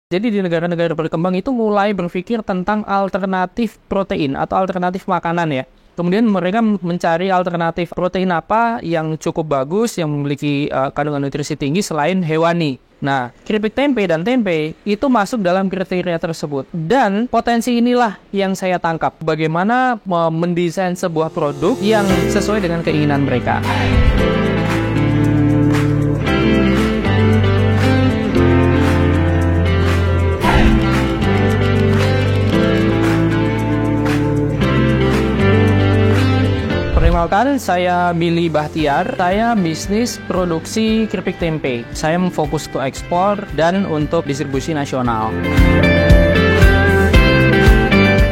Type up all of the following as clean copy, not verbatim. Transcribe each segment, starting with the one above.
Jadi di negara-negara berkembang itu mulai berpikir tentang alternatif protein atau alternatif makanan ya. Kemudian mereka mencari alternatif protein apa yang cukup bagus, yang memiliki kandungan nutrisi tinggi selain hewani. Nah, keripik tempe dan tempe itu masuk dalam kriteria tersebut. Dan potensi inilah yang saya tangkap. Bagaimana mendesain sebuah produk yang sesuai dengan keinginan mereka. Perkenalkan, saya Billy Bahtiar. Saya bisnis produksi keripik tempe. Saya memfokus ke ekspor dan untuk distribusi nasional.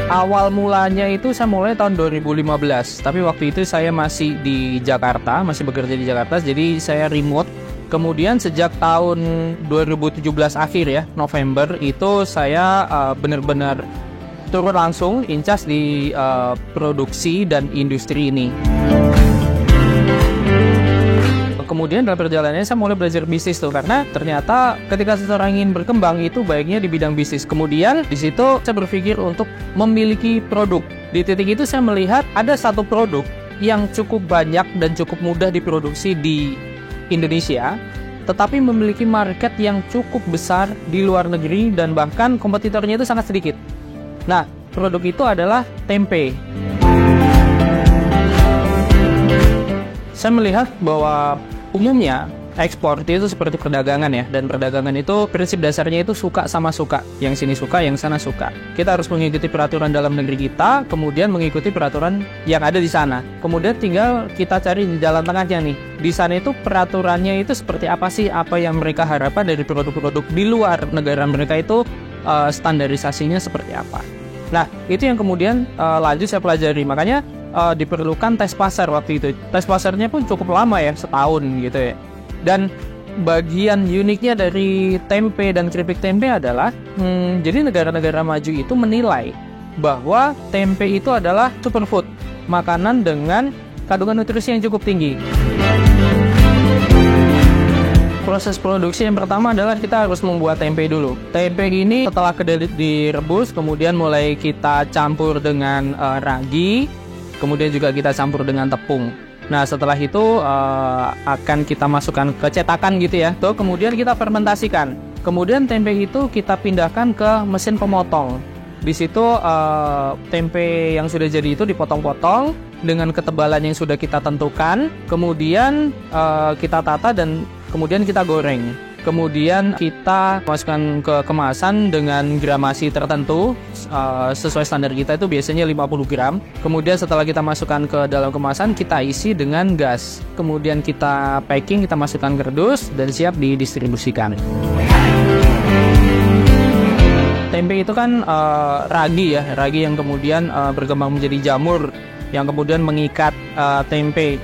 Awal mulanya itu saya mulai tahun 2015. Tapi waktu itu saya masih di Jakarta, masih bekerja di Jakarta. Jadi saya remote. Kemudian sejak tahun 2017 akhir ya, November, itu saya benar-benar turun langsung incas di produksi dan industri ini. Kemudian dalam perjalanannya saya mulai belajar bisnis tuh, karena ternyata ketika seseorang ingin berkembang itu baiknya di bidang bisnis. Kemudian di situ saya berpikir untuk memiliki produk. Di titik itu saya melihat ada satu produk yang cukup banyak dan cukup mudah diproduksi di Indonesia, tetapi memiliki market yang cukup besar di luar negeri dan bahkan kompetitornya itu sangat sedikit. Nah, produk itu adalah tempe. Saya melihat bahwa umumnya ekspor itu seperti perdagangan ya, dan perdagangan itu prinsip dasarnya itu suka sama suka, yang sini suka, yang sana suka. Kita harus mengikuti peraturan dalam negeri kita, kemudian mengikuti peraturan yang ada di sana. Kemudian tinggal kita cari jalan tengahnya nih. Di sana itu peraturannya itu seperti apa sih, apa yang mereka harapkan dari produk-produk di luar negara mereka itu standarisasinya seperti apa. Nah, itu yang kemudian lanjut saya pelajari. Makanya diperlukan tes pasar waktu itu. Tes pasarnya pun cukup lama ya, setahun gitu ya. Dan bagian uniknya dari tempe dan keripik tempe adalah jadi negara-negara maju itu menilai bahwa tempe itu adalah superfood, makanan dengan kandungan nutrisi yang cukup tinggi. Proses produksi yang pertama adalah kita harus membuat tempe dulu. Tempe ini setelah kedelai direbus, kemudian mulai kita campur dengan ragi, kemudian juga kita campur dengan tepung. Nah, setelah itu akan kita masukkan ke cetakan gitu ya. Tuh, kemudian kita fermentasikan. Kemudian tempe itu kita pindahkan ke mesin pemotong. Di situ tempe yang sudah jadi itu dipotong-potong dengan ketebalan yang sudah kita tentukan. Kemudian kita tata dan kemudian kita goreng. Kemudian kita masukkan ke kemasan dengan gramasi tertentu, sesuai standar kita itu biasanya 50 gram. Kemudian setelah kita masukkan ke dalam kemasan, kita isi dengan gas. Kemudian kita packing, kita masukkan kardus dan siap didistribusikan. Tempe itu kan ragi ya, ragi yang kemudian berkembang menjadi jamur, yang kemudian mengikat tempe.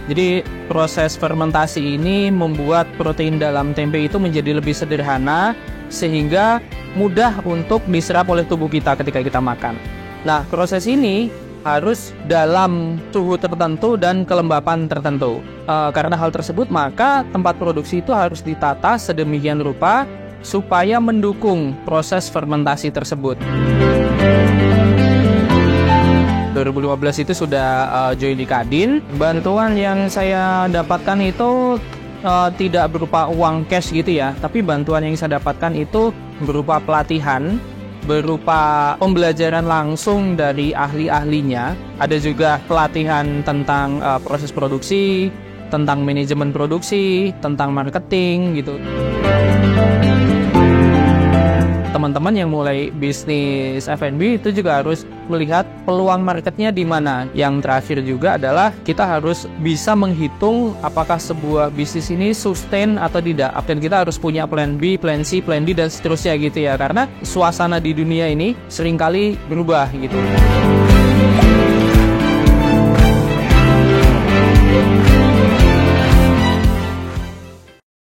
Jadi proses fermentasi ini membuat protein dalam tempe itu menjadi lebih sederhana sehingga mudah untuk diserap oleh tubuh kita ketika kita makan. Nah, proses ini harus dalam suhu tertentu dan kelembapan tertentu. Karena hal tersebut, maka tempat produksi itu harus ditata sedemikian rupa supaya mendukung proses fermentasi tersebut. 2015 itu sudah join di Kadin. Bantuan yang saya dapatkan itu tidak berupa uang cash gitu ya, tapi bantuan yang saya dapatkan itu berupa pelatihan, berupa pembelajaran langsung dari ahli-ahlinya. Ada juga pelatihan tentang proses produksi, tentang manajemen produksi, tentang marketing gitu. Teman-teman yang mulai bisnis F&B itu juga harus melihat peluang marketnya di mana. Yang terakhir juga adalah kita harus bisa menghitung apakah sebuah bisnis ini sustain atau tidak. Dan kita harus punya plan B, plan C, plan D dan seterusnya gitu ya. Karena suasana di dunia ini seringkali berubah gitu.